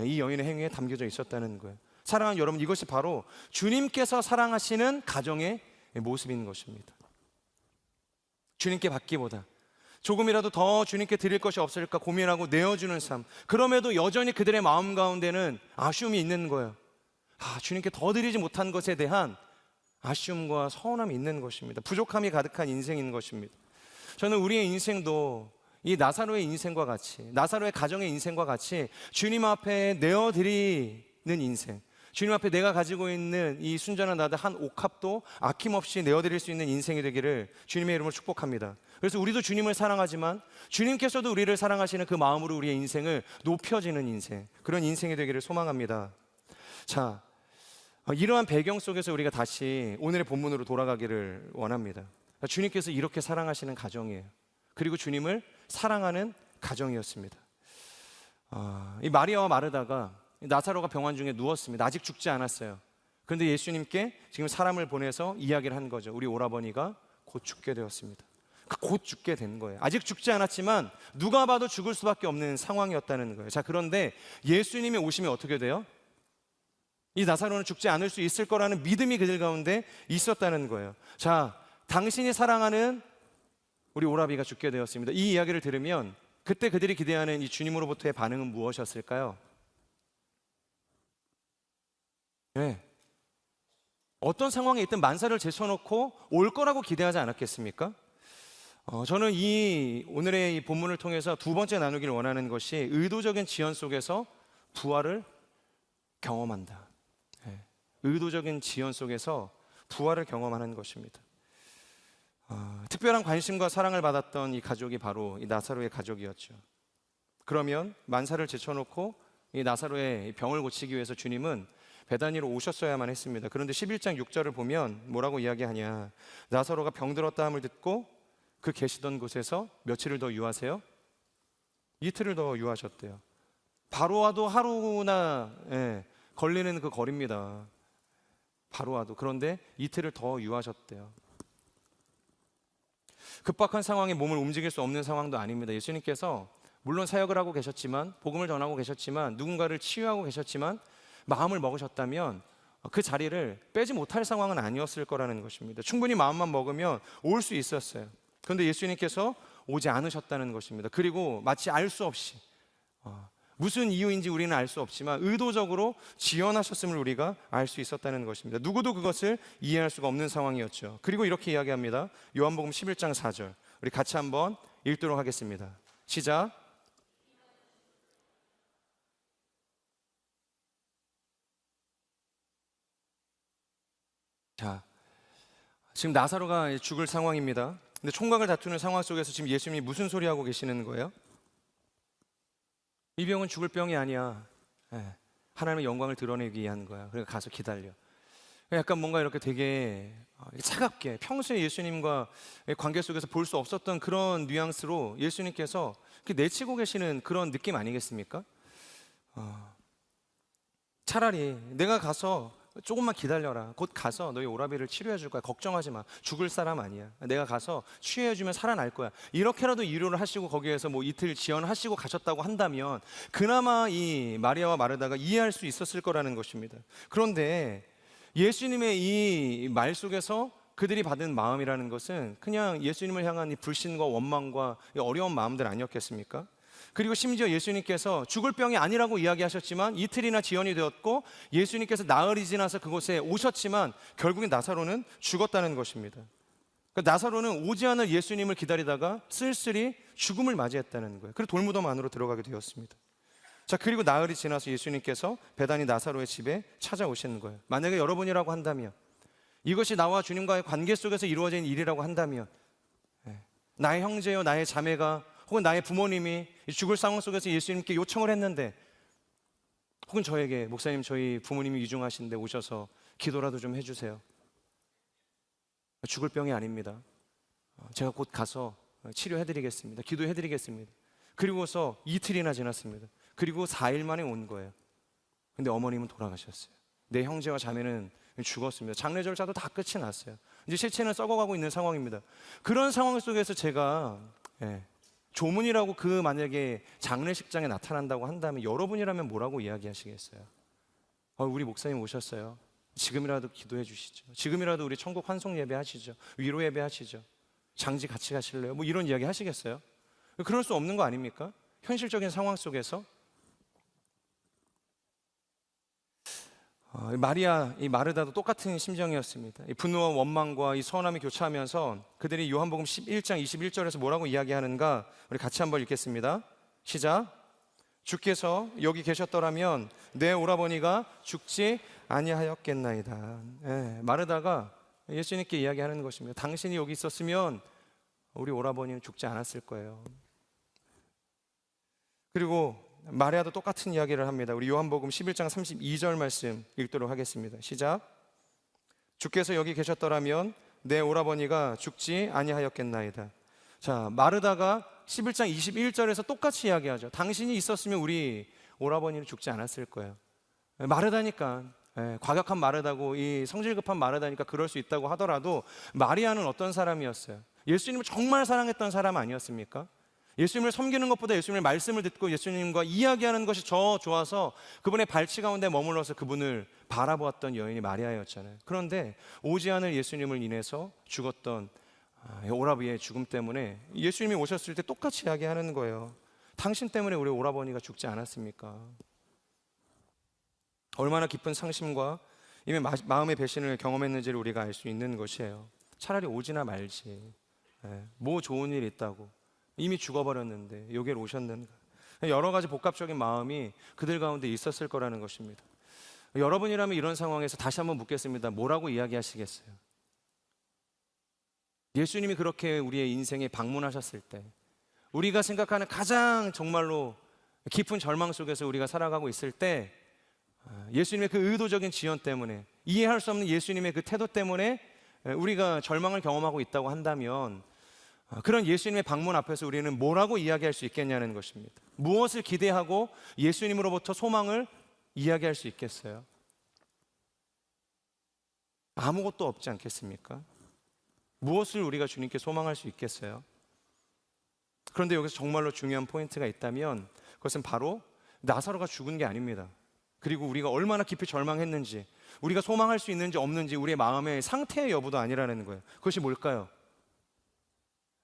이 여인의 행위에 담겨져 있었다는 거예요. 사랑하는 여러분, 이것이 바로 주님께서 사랑하시는 가정의 모습인 것입니다. 주님께 받기보다 조금이라도 더 주님께 드릴 것이 없을까 고민하고 내어주는 삶, 그럼에도 여전히 그들의 마음 가운데는 아쉬움이 있는 거예요. 주님께 더 드리지 못한 것에 대한 아쉬움과 서운함이 있는 것입니다. 부족함이 가득한 인생인 것입니다. 저는 우리의 인생도 이 나사로의 인생과 같이, 나사로의 가정의 인생과 같이 주님 앞에 내어드리는 인생, 주님 앞에 내가 가지고 있는 이 순전한 나다 한 옥합도 아낌없이 내어드릴 수 있는 인생이 되기를 주님의 이름으로 축복합니다. 그래서 우리도 주님을 사랑하지만 주님께서도 우리를 사랑하시는 그 마음으로 우리의 인생을 높여지는 인생, 그런 인생이 되기를 소망합니다. 자, 이러한 배경 속에서 우리가 다시 오늘의 본문으로 돌아가기를 원합니다. 주님께서 이렇게 사랑하시는 가정이에요. 그리고 주님을 사랑하는 가정이었습니다. 이 마리아와 마르다가 나사로가 병원 중에 누웠습니다. 아직 죽지 않았어요. 그런데 예수님께 지금 사람을 보내서 이야기를 한 거죠. 우리 오라버니가 곧 죽게 되었습니다. 곧 죽게 된 거예요. 아직 죽지 않았지만 누가 봐도 죽을 수밖에 없는 상황이었다는 거예요. 자, 그런데 예수님이 오시면 어떻게 돼요? 이 나사로는 죽지 않을 수 있을 거라는 믿음이 그들 가운데 있었다는 거예요. 자, 당신이 사랑하는 우리 오라비가 죽게 되었습니다. 이 이야기를 들으면 그때 그들이 기대하는 이 주님으로부터의 반응은 무엇이었을까요? 네. 어떤 상황에 있든 만사를 제쳐놓고 올 거라고 기대하지 않았겠습니까? 저는 오늘의 이 본문을 통해서 두 번째 나누기를 원하는 것이 의도적인 지연 속에서 부활을 경험한다. 네. 의도적인 지연 속에서 부활을 경험하는 것입니다. 특별한 관심과 사랑을 받았던 이 가족이 바로 이 나사로의 가족이었죠. 그러면 만사를 제쳐놓고 이 나사로의 병을 고치기 위해서 주님은 베다니로 오셨어야만 했습니다. 그런데 11장 6절을 보면 뭐라고 이야기하냐, 나사로가 병들었다 함을 듣고 그 계시던 곳에서 며칠을 더 유하세요? 이틀을 더 유하셨대요. 바로 와도 하루나 걸리는 그 거리입니다. 바로 와도. 그런데 이틀을 더 유하셨대요. 급박한 상황에 몸을 움직일 수 없는 상황도 아닙니다. 예수님께서 물론 사역을 하고 계셨지만, 복음을 전하고 계셨지만, 누군가를 치유하고 계셨지만 마음을 먹으셨다면 그 자리를 빼지 못할 상황은 아니었을 거라는 것입니다. 충분히 마음만 먹으면 올 수 있었어요. 그런데 예수님께서 오지 않으셨다는 것입니다. 그리고 마치 알 수 없이, 무슨 이유인지 우리는 알 수 없지만 의도적으로 지연하셨음을 우리가 알 수 있었다는 것입니다. 누구도 그것을 이해할 수가 없는 상황이었죠. 그리고 이렇게 이야기합니다. 요한복음 11장 4절, 우리 같이 한번 읽도록 하겠습니다. 시작. 자, 지금 나사로가 죽을 상황입니다. 근데 총각을 다투는 상황 속에서 지금 예수님이 무슨 소리 하고 계시는 거예요? 이 병은 죽을 병이 아니야. 하나님의 영광을 드러내기 위한 거야. 그러니까 가서 기다려. 약간 뭔가 이렇게 되게 차갑게 평소에 예수님과 관계 속에서 볼 수 없었던 그런 뉘앙스로 예수님께서 내치고 계시는 그런 느낌 아니겠습니까? 차라리 내가 가서 조금만 기다려라. 곧 가서 너희 오라비를 치료해 줄 거야. 걱정하지 마. 죽을 사람 아니야. 내가 가서 치유해 주면 살아날 거야. 이렇게라도 위로를 하시고 거기에서 뭐 이틀 지연하시고 가셨다고 한다면 그나마 이 마리아와 마르다가 이해할 수 있었을 거라는 것입니다. 그런데 예수님의 이 말 속에서 그들이 받은 마음이라는 것은 그냥 예수님을 향한 이 불신과 원망과 이 어려운 마음들 아니었겠습니까? 그리고 심지어 예수님께서 죽을 병이 아니라고 이야기하셨지만 이틀이나 지연이 되었고 예수님께서 나흘이 지나서 그곳에 오셨지만 결국엔 나사로는 죽었다는 것입니다. 그러니까 나사로는 오지 않을 예수님을 기다리다가 쓸쓸히 죽음을 맞이했다는 거예요. 그리고 돌무덤 안으로 들어가게 되었습니다. 자, 그리고 나흘이 지나서 예수님께서 베다니 나사로의 집에 찾아오시는 거예요. 만약에 여러분이라고 한다면, 이것이 나와 주님과의 관계 속에서 이루어진 일이라고 한다면, 나의 형제요 나의 자매가 혹은 나의 부모님이 죽을 상황 속에서 예수님께 요청을 했는데, 혹은 저에게 목사님 저희 부모님이 위중하신데 오셔서 기도라도 좀 해주세요. 죽을 병이 아닙니다. 제가 곧 가서 치료해드리겠습니다. 기도해드리겠습니다. 그리고서 이틀이나 지났습니다. 그리고 4일 만에 온 거예요. 근데 어머님은 돌아가셨어요. 내 형제와 자매는 죽었습니다. 장례 절차도 다 끝이 났어요. 이제 실체는 썩어가고 있는 상황입니다. 그런 상황 속에서 제가 조문이라고 그 만약에 장례식장에 나타난다고 한다면 여러분이라면 뭐라고 이야기하시겠어요? 우리 목사님 오셨어요. 지금이라도 기도해 주시죠. 지금이라도 우리 천국 환송 예배 하시죠. 위로 예배 하시죠. 장지 같이 가실래요? 뭐 이런 이야기 하시겠어요? 그럴 수 없는 거 아닙니까? 현실적인 상황 속에서 마리아, 이 마르다도 똑같은 심정이었습니다. 이 분노와 원망과 이 서운함이 교차하면서 그들이 요한복음 11장 21절에서 뭐라고 이야기하는가 우리 같이 한번 읽겠습니다. 시작. 주께서 여기 계셨더라면 내 오라버니가 죽지 아니하였겠나이다. 마르다가 예수님께 이야기하는 것입니다. 당신이 여기 있었으면 우리 오라버니는 죽지 않았을 거예요. 그리고 마리아도 똑같은 이야기를 합니다. 우리 요한복음 11장 32절 말씀 읽도록 하겠습니다. 시작. 주께서 여기 계셨더라면 내 오라버니가 죽지 아니하였겠나이다. 자, 마르다가 11장 21절에서 똑같이 이야기하죠. 당신이 있었으면 우리 오라버니는 죽지 않았을 거예요. 마르다니까, 과격한 마르다고, 이 성질 급한 마르다니까 그럴 수 있다고 하더라도 마리아는 어떤 사람이었어요? 예수님을 정말 사랑했던 사람 아니었습니까? 예수님을 섬기는 것보다 예수님의 말씀을 듣고 예수님과 이야기하는 것이 더 좋아서 그분의 발치 가운데 머물러서 그분을 바라보았던 여인이 마리아였잖아요. 그런데 오지 않을 예수님을 인해서 죽었던 오라버니의 죽음 때문에 예수님이 오셨을 때 똑같이 이야기하는 거예요. 당신 때문에 우리 오라버니가 죽지 않았습니까? 얼마나 깊은 상심과 이미 마음의 배신을 경험했는지를 우리가 알 수 있는 것이에요. 차라리 오지나 말지. 뭐 좋은 일 있다고. 이미 죽어버렸는데 여기로 오셨는가. 여러 가지 복합적인 마음이 그들 가운데 있었을 거라는 것입니다. 여러분이라면 이런 상황에서 다시 한번 묻겠습니다. 뭐라고 이야기하시겠어요? 예수님이 그렇게 우리의 인생에 방문하셨을 때, 우리가 생각하는 가장 정말로 깊은 절망 속에서 우리가 살아가고 있을 때, 예수님의 그 의도적인 지연 때문에, 이해할 수 없는 예수님의 그 태도 때문에 우리가 절망을 경험하고 있다고 한다면, 그런 예수님의 방문 앞에서 우리는 뭐라고 이야기할 수 있겠냐는 것입니다. 무엇을 기대하고 예수님으로부터 소망을 이야기할 수 있겠어요? 아무것도 없지 않겠습니까? 무엇을 우리가 주님께 소망할 수 있겠어요? 그런데 여기서 정말로 중요한 포인트가 있다면 그것은 바로 나사로가 죽은 게 아닙니다. 그리고 우리가 얼마나 깊이 절망했는지, 우리가 소망할 수 있는지 없는지 우리의 마음의 상태의 여부도 아니라는 거예요. 그것이 뭘까요?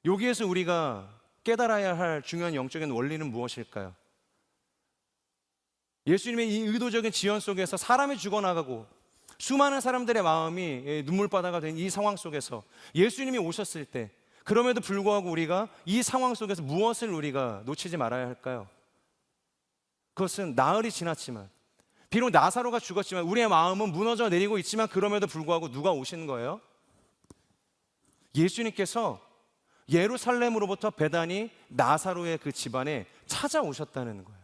여기에서 우리가 깨달아야 할 중요한 영적인 원리는 무엇일까요? 예수님의 이 의도적인 지연 속에서 사람이 죽어나가고 수많은 사람들의 마음이 눈물바다가 된 이 상황 속에서 예수님이 오셨을 때, 그럼에도 불구하고 우리가 이 상황 속에서 무엇을 우리가 놓치지 말아야 할까요? 그것은 나흘이 지났지만, 비록 나사로가 죽었지만 우리의 마음은 무너져 내리고 있지만 그럼에도 불구하고 누가 오신 거예요? 예수님께서 예루살렘으로부터 베다니 나사로의 그 집안에 찾아오셨다는 거예요.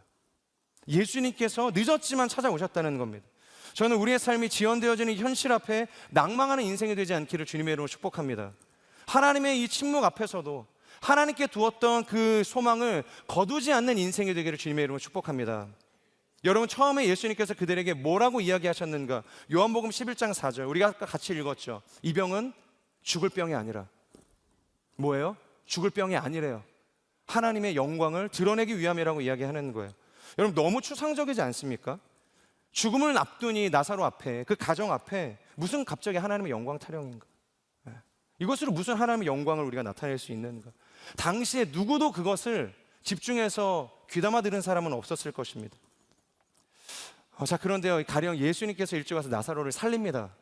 예수님께서 늦었지만 찾아오셨다는 겁니다. 저는 우리의 삶이 지연되어지는 현실 앞에 낭망하는 인생이 되지 않기를 주님의 이름으로 축복합니다. 하나님의 이 침묵 앞에서도 하나님께 두었던 그 소망을 거두지 않는 인생이 되기를 주님의 이름으로 축복합니다. 여러분, 처음에 예수님께서 그들에게 뭐라고 이야기하셨는가? 요한복음 11장 4절 우리가 아까 같이 읽었죠. 이 병은 죽을 병이 아니라 뭐예요? 죽을 병이 아니래요. 하나님의 영광을 드러내기 위함이라고 이야기하는 거예요. 여러분, 너무 추상적이지 않습니까? 죽음을 앞두니 나사로 앞에, 그 가정 앞에 무슨 갑자기 하나님의 영광 타령인가? 이것으로 무슨 하나님의 영광을 우리가 나타낼 수 있는가? 당시에 누구도 그것을 집중해서 귀담아 들은 사람은 없었을 것입니다. 자, 그런데요, 가령 예수님께서 일찍 와서 나사로를 살립니다.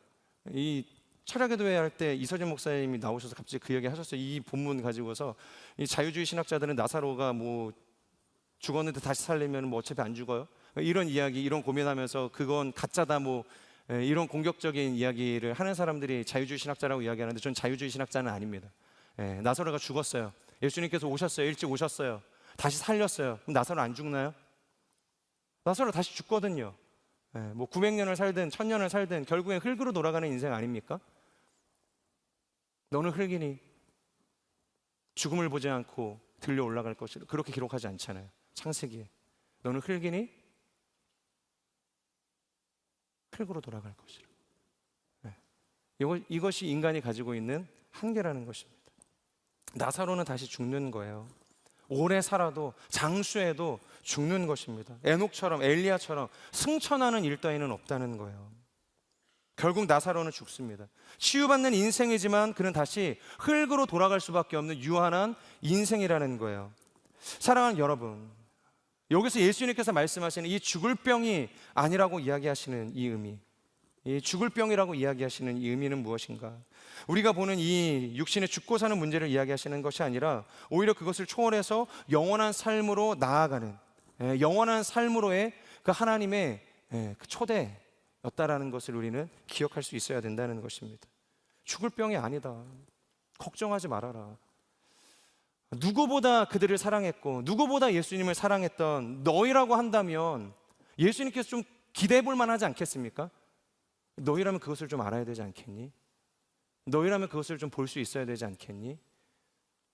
이 철학의 교회 할 때 이서진 목사님이 나오셔서 갑자기 그 얘기 하셨어요. 이 본문 가지고서 이 자유주의 신학자들은 나사로가 뭐 죽었는데 다시 살리면 뭐 어차피 안 죽어요, 이런 이야기, 이런 고민하면서 그건 가짜다, 뭐 이런 공격적인 이야기를 하는 사람들이 자유주의 신학자라고 이야기하는데, 저는 자유주의 신학자는 아닙니다. 나사로가 죽었어요. 예수님께서 오셨어요. 일찍 오셨어요. 다시 살렸어요. 그럼 나사로 안 죽나요? 나사로 다시 죽거든요. 뭐 900년을 살든 1000년을 살든 결국엔 흙으로 돌아가는 인생 아닙니까? 너는 흙이니 죽음을 보지 않고 들려 올라갈 것이라, 그렇게 기록하지 않잖아요. 창세기에 너는 흙이니 흙으로 돌아갈 것이라. 이것이 인간이 가지고 있는 한계라는 것입니다. 나사로는 다시 죽는 거예요. 오래 살아도, 장수해도 죽는 것입니다. 에녹처럼, 엘리야처럼 승천하는 일 따위는 없다는 거예요. 결국 나사로는 죽습니다. 치유받는 인생이지만 그는 다시 흙으로 돌아갈 수밖에 없는 유한한 인생이라는 거예요. 사랑하는 여러분, 여기서 예수님께서 말씀하시는 이 죽을 병이 아니라고 이야기하시는 이 의미, 이 죽을 병이라고 이야기하시는 이 의미는 무엇인가? 우리가 보는 이 육신의 죽고 사는 문제를 이야기하시는 것이 아니라 오히려 그것을 초월해서 영원한 삶으로 나아가는, 영원한 삶으로의 그 하나님의 그 초대, 병이었다라는 것을 우리는 기억할 수 있어야 된다는 것입니다. 죽을 병이 아니다. 걱정하지 말아라. 누구보다 그들을 사랑했고 누구보다 예수님을 사랑했던 너희라고 한다면 예수님께서 좀 기대해 볼 만하지 않겠습니까? 너희라면 그것을 좀 알아야 되지 않겠니? 너희라면 그것을 좀 볼 수 있어야 되지 않겠니?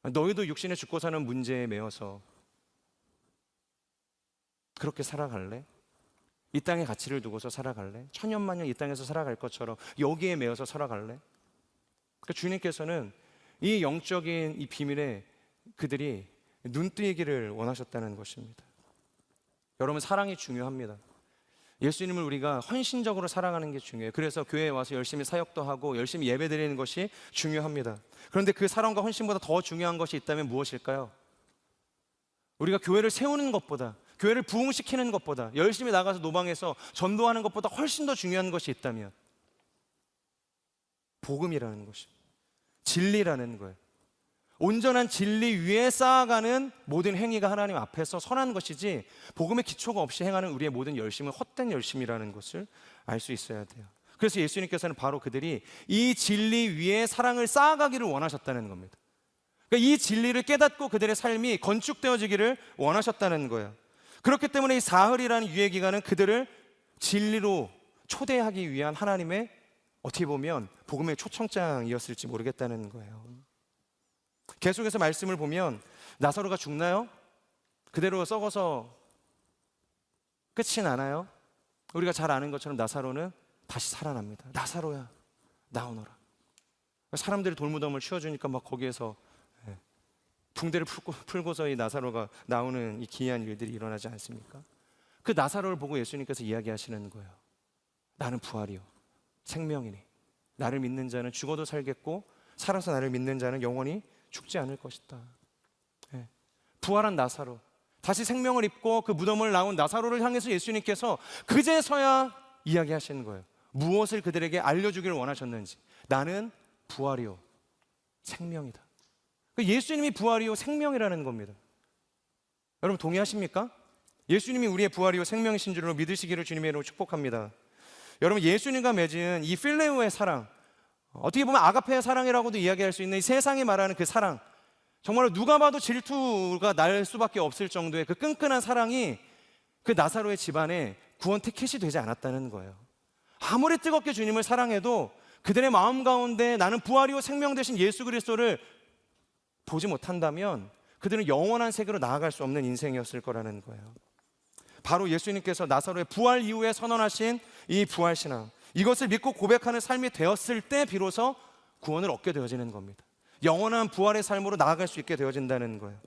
너희도 육신에 죽고 사는 문제에 매여서 그렇게 살아갈래? 이 땅의 가치를 두고서 살아갈래? 천년만년 이 땅에서 살아갈 것처럼 여기에 매여서 살아갈래? 그러니까 주님께서는 이 영적인 이 비밀에 그들이 눈뜨이기를 원하셨다는 것입니다. 여러분, 사랑이 중요합니다. 예수님을 우리가 헌신적으로 사랑하는 게 중요해요. 그래서 교회에 와서 열심히 사역도 하고 열심히 예배드리는 것이 중요합니다. 그런데 그 사랑과 헌신보다 더 중요한 것이 있다면 무엇일까요? 우리가 교회를 세우는 것보다, 교회를 부흥시키는 것보다, 열심히 나가서 노방해서 전도하는 것보다 훨씬 더 중요한 것이 있다면 복음이라는 것입니다. 진리라는 거예요. 온전한 진리 위에 쌓아가는 모든 행위가 하나님 앞에서 선한 것이지 복음의 기초가 없이 행하는 우리의 모든 열심은 헛된 열심이라는 것을 알 수 있어야 돼요. 그래서 예수님께서는 바로 그들이 이 진리 위에 사랑을 쌓아가기를 원하셨다는 겁니다. 그러니까 이 진리를 깨닫고 그들의 삶이 건축되어지기를 원하셨다는 거예요. 그렇기 때문에 이 사흘이라는 유예 기간은 그들을 진리로 초대하기 위한 하나님의 어떻게 보면 복음의 초청장이었을지 모르겠다는 거예요. 계속해서 말씀을 보면 나사로가 죽나요? 그대로 썩어서 끝이 나나요? 우리가 잘 아는 것처럼 나사로는 다시 살아납니다. 나사로야, 나오너라. 사람들이 돌무덤을 치워주니까 막 거기에서 붕대를 풀고서 이 나사로가 나오는 이 기이한 일들이 일어나지 않습니까? 그 나사로를 보고 예수님께서 이야기하시는 거예요. 나는 부활이요 생명이니 나를 믿는 자는 죽어도 살겠고 살아서 나를 믿는 자는 영원히 죽지 않을 것이다. 부활한 나사로, 다시 생명을 입고 그 무덤을 나온 나사로를 향해서 예수님께서 그제서야 이야기하시는 거예요. 무엇을 그들에게 알려주기를 원하셨는지. 나는 부활이요 생명이다. 예수님이 부활이요 생명이라는 겁니다. 여러분 동의하십니까? 예수님이 우리의 부활이요 생명이신 줄로 믿으시기를 주님의 이름으로 축복합니다. 여러분, 예수님과 맺은 이 필레오의 사랑, 어떻게 보면 아가페의 사랑이라고도 이야기할 수 있는 이 세상이 말하는 그 사랑, 정말로 누가 봐도 질투가 날 수밖에 없을 정도의 그 끈끈한 사랑이 그 나사로의 집안에 구원 티켓이 되지 않았다는 거예요. 아무리 뜨겁게 주님을 사랑해도 그들의 마음 가운데 나는 부활이요 생명 되신 예수 그리스도를 보지 못한다면 그들은 영원한 세계로 나아갈 수 없는 인생이었을 거라는 거예요. 바로 예수님께서 나사로의 부활 이후에 선언하신 이 부활신앙, 이것을 믿고 고백하는 삶이 되었을 때 비로소 구원을 얻게 되어지는 겁니다. 영원한 부활의 삶으로 나아갈 수 있게 되어진다는 거예요.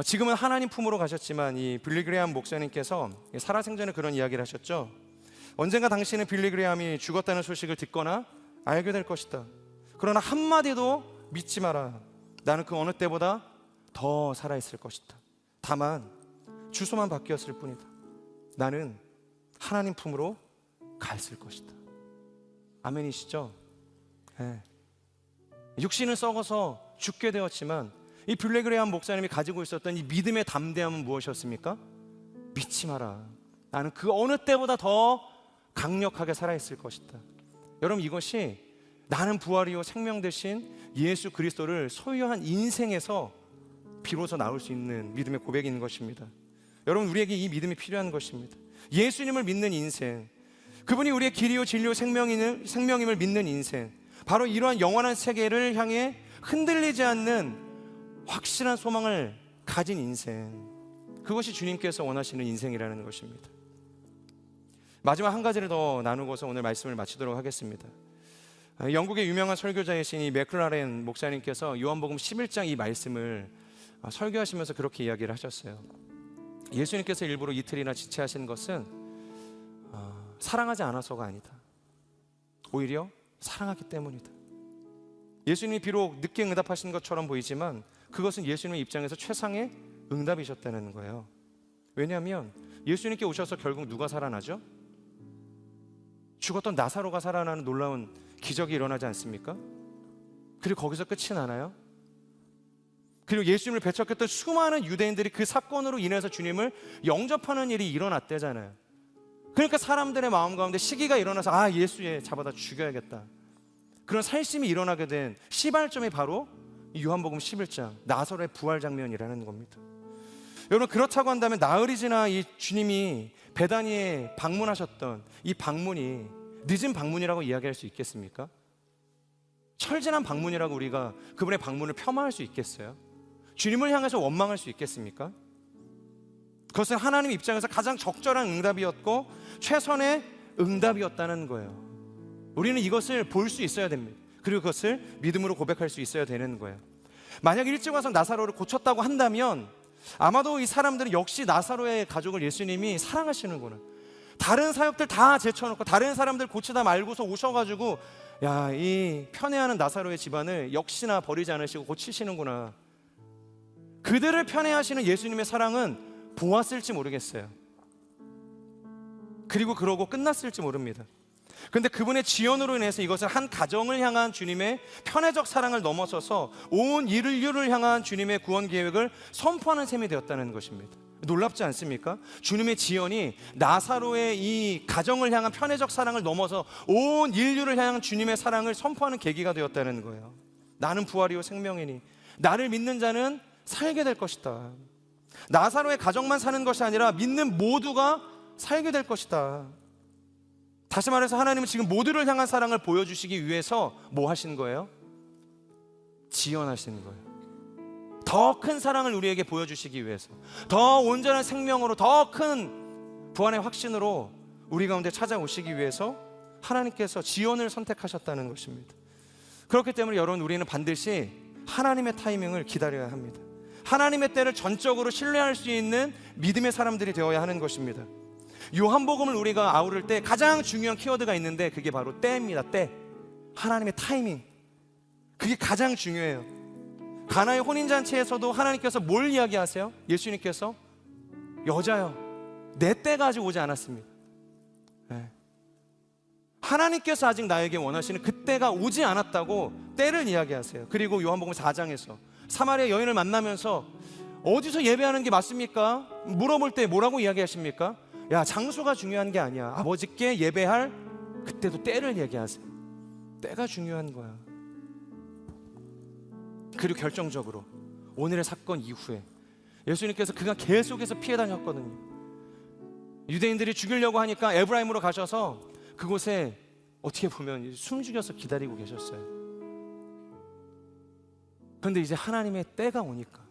지금은 하나님 품으로 가셨지만 이 빌리 그레이엄 목사님께서 살아생전에 그런 이야기를 하셨죠. 언젠가 당신은 빌리 그레이엄이 죽었다는 소식을 듣거나 알게 될 것이다. 그러나 한마디도 믿지 마라. 나는 그 어느 때보다 더 살아있을 것이다. 다만 주소만 바뀌었을 뿐이다. 나는 하나님 품으로 가 있을 것이다. 아멘이시죠? 네. 육신은 썩어서 죽게 되었지만 이 빌리 그레이엄 목사님이 가지고 있었던 이 믿음의 담대함은 무엇이었습니까? 믿지 마라. 나는 그 어느 때보다 더 강력하게 살아있을 것이다. 여러분, 이것이 나는 부활이요 생명 되신 예수 그리스도를 소유한 인생에서 비로소 나올 수 있는 믿음의 고백인 것입니다. 여러분, 우리에게 이 믿음이 필요한 것입니다. 예수님을 믿는 인생, 그분이 우리의 길이요 진리요 생명임을 믿는 인생, 바로 이러한 영원한 세계를 향해 흔들리지 않는 확실한 소망을 가진 인생, 그것이 주님께서 원하시는 인생이라는 것입니다. 마지막 한 가지를 더 나누고서 오늘 말씀을 마치도록 하겠습니다. 영국의 유명한 설교자이신 이 맥클라렌 목사님께서 요한복음 11장 이 말씀을 설교하시면서 그렇게 이야기를 하셨어요. 예수님께서 일부러 이틀이나 지체하신 것은 사랑하지 않아서가 아니다. 오히려 사랑하기 때문이다. 예수님이 비록 늦게 응답하신 것처럼 보이지만 그것은 예수님의 입장에서 최상의 응답이셨다는 거예요. 왜냐하면 예수님께 오셔서 결국 누가 살아나죠? 죽었던 나사로가 살아나는 놀라운 기적이 일어나지 않습니까? 그리고 거기서 끝이 나나요? 그리고 예수님을 배척했던 수많은 유대인들이 그 사건으로 인해서 주님을 영접하는 일이 일어났대잖아요. 그러니까 사람들의 마음 가운데 시기가 일어나서 예수 얘 잡아다 죽여야겠다, 그런 살심이 일어나게 된 시발점이 바로 이 요한복음 11장 나사로의 부활 장면이라는 겁니다. 여러분, 그렇다고 한다면 나흘이 지나 이 주님이 베다니에 방문하셨던 이 방문이 늦은 방문이라고 이야기할 수 있겠습니까? 철진한 방문이라고 우리가 그분의 방문을 폄하할 수 있겠어요? 주님을 향해서 원망할 수 있겠습니까? 그것은 하나님 입장에서 가장 적절한 응답이었고 최선의 응답이었다는 거예요. 우리는 이것을 볼 수 있어야 됩니다. 그리고 그것을 믿음으로 고백할 수 있어야 되는 거예요. 만약 일찍 와서 나사로를 고쳤다고 한다면 아마도 이 사람들은 역시 나사로의 가족을 예수님이 사랑하시는구나, 다른 사역들 다 제쳐놓고 다른 사람들 고치다 말고서 오셔가지고 이 편애하는 나사로의 집안을 역시나 버리지 않으시고 고치시는구나, 그들을 편애하시는 예수님의 사랑은 보았을지 모르겠어요. 그리고 그러고 끝났을지 모릅니다. 그런데 그분의 지연으로 인해서 이것을 한 가정을 향한 주님의 편애적 사랑을 넘어서서 온 인류를 향한 주님의 구원 계획을 선포하는 셈이 되었다는 것입니다. 놀랍지 않습니까? 주님의 지연이 나사로의 이 가정을 향한 편애적 사랑을 넘어서 온 인류를 향한 주님의 사랑을 선포하는 계기가 되었다는 거예요. 나는 부활이요 생명이니 나를 믿는 자는 살게 될 것이다. 나사로의 가정만 사는 것이 아니라 믿는 모두가 살게 될 것이다. 다시 말해서 하나님은 지금 모두를 향한 사랑을 보여주시기 위해서 뭐 하신 거예요? 지연하신 거예요. 더 큰 사랑을 우리에게 보여주시기 위해서, 더 온전한 생명으로, 더 큰 부활의 확신으로 우리 가운데 찾아오시기 위해서 하나님께서 지연을 선택하셨다는 것입니다. 그렇기 때문에 여러분, 우리는 반드시 하나님의 타이밍을 기다려야 합니다. 하나님의 때를 전적으로 신뢰할 수 있는 믿음의 사람들이 되어야 하는 것입니다. 요한복음을 우리가 아우를 때 가장 중요한 키워드가 있는데 그게 바로 때입니다. 때. 하나님의 타이밍. 그게 가장 중요해요. 가나의 혼인잔치에서도 하나님께서 뭘 이야기하세요? 예수님께서 여자여, 내 때가 아직 오지 않았습니다. 네. 하나님께서 아직 나에게 원하시는 그 때가 오지 않았다고 때를 이야기하세요. 그리고 요한복음 4장에서 사마리아 여인을 만나면서 어디서 예배하는 게 맞습니까? 물어볼 때 뭐라고 이야기하십니까? 장소가 중요한 게 아니야. 아버지께 예배할 그때도 때를 얘기하세요. 때가 중요한 거야. 그리고 결정적으로 오늘의 사건 이후에 예수님께서 그가 계속해서 피해 다녔거든요. 유대인들이 죽이려고 하니까 에브라임으로 가셔서 그곳에 어떻게 보면 숨죽여서 기다리고 계셨어요. 그런데 이제 하나님의 때가 오니까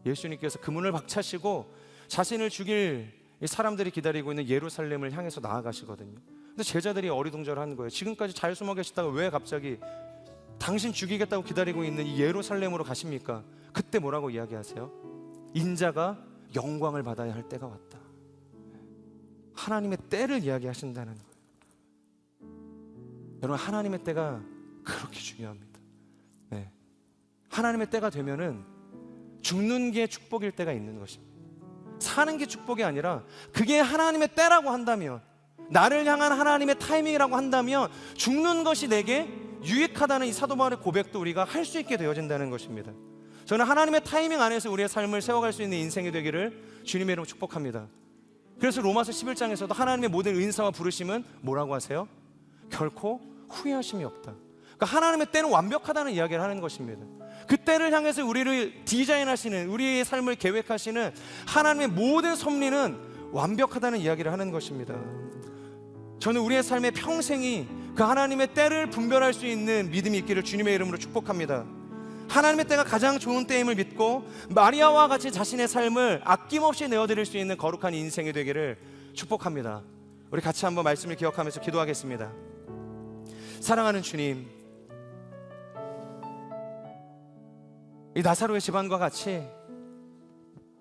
예수님께서 그 문을 박차시고 자신을 죽일 이 사람들이 기다리고 있는 예루살렘을 향해서 나아가시거든요. 근데 제자들이 어리둥절한 거예요. 지금까지 잘 숨어 계시다가 왜 갑자기 당신 죽이겠다고 기다리고 있는 이 예루살렘으로 가십니까? 그때 뭐라고 이야기하세요? 인자가 영광을 받아야 할 때가 왔다. 하나님의 때를 이야기하신다는 거예요. 여러분, 하나님의 때가 그렇게 중요합니다. 네. 하나님의 때가 되면은 죽는 게 축복일 때가 있는 것입니다. 사는 게 축복이 아니라 그게 하나님의 때라고 한다면, 나를 향한 하나님의 타이밍이라고 한다면 죽는 것이 내게 유익하다는 이 사도 바울의 고백도 우리가 할 수 있게 되어진다는 것입니다. 저는 하나님의 타이밍 안에서 우리의 삶을 세워갈 수 있는 인생이 되기를 주님의 이름으로 축복합니다. 그래서 로마서 11장에서도 하나님의 모든 은사와 부르심은 뭐라고 하세요? 결코 후회하심이 없다. 그러니까 하나님의 때는 완벽하다는 이야기를 하는 것입니다. 그 때를 향해서 우리를 디자인하시는, 우리의 삶을 계획하시는 하나님의 모든 섭리는 완벽하다는 이야기를 하는 것입니다. 저는 우리의 삶의 평생이 그 하나님의 때를 분별할 수 있는 믿음이 있기를 주님의 이름으로 축복합니다. 하나님의 때가 가장 좋은 때임을 믿고 마리아와 같이 자신의 삶을 아낌없이 내어드릴 수 있는 거룩한 인생이 되기를 축복합니다. 우리 같이 한번 말씀을 기억하면서 기도하겠습니다. 사랑하는 주님, 이 나사로의 집안과 같이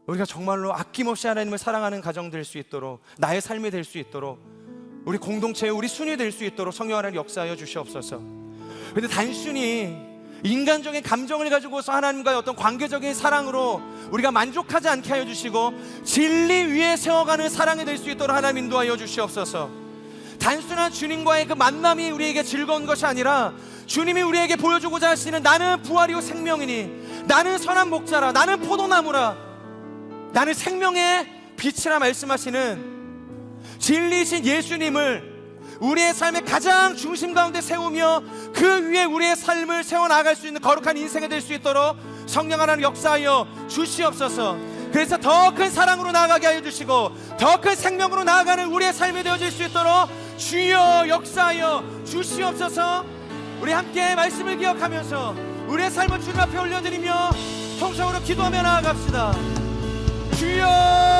우리가 정말로 아낌없이 하나님을 사랑하는 가정 될 수 있도록, 나의 삶이 될 수 있도록, 우리 공동체의 우리 순위 될 수 있도록 성령 하나님 역사하여 주시옵소서. 그런데 단순히 인간적인 감정을 가지고서 하나님과의 어떤 관계적인 사랑으로 우리가 만족하지 않게 하여 주시고 진리 위에 세워가는 사랑이 될 수 있도록 하나님 인도하여 주시옵소서. 단순한 주님과의 그 만남이 우리에게 즐거운 것이 아니라 주님이 우리에게 보여주고자 하시는 나는 부활이요 생명이니, 나는 선한 목자라, 나는 포도나무라, 나는 생명의 빛이라 말씀하시는 진리신 예수님을 우리의 삶의 가장 중심 가운데 세우며 그 위에 우리의 삶을 세워나갈 수 있는 거룩한 인생이 될 수 있도록 성령 하나님 역사하여 주시옵소서. 그래서 더 큰 사랑으로 나아가게 하여 주시고 더 큰 생명으로 나아가는 우리의 삶이 되어질 수 있도록 주여 역사하여 주시옵소서. 우리 함께 말씀을 기억하면서 우리의 삶을 주님 앞에 올려드리며 통성으로 기도하며 나아갑시다. 주여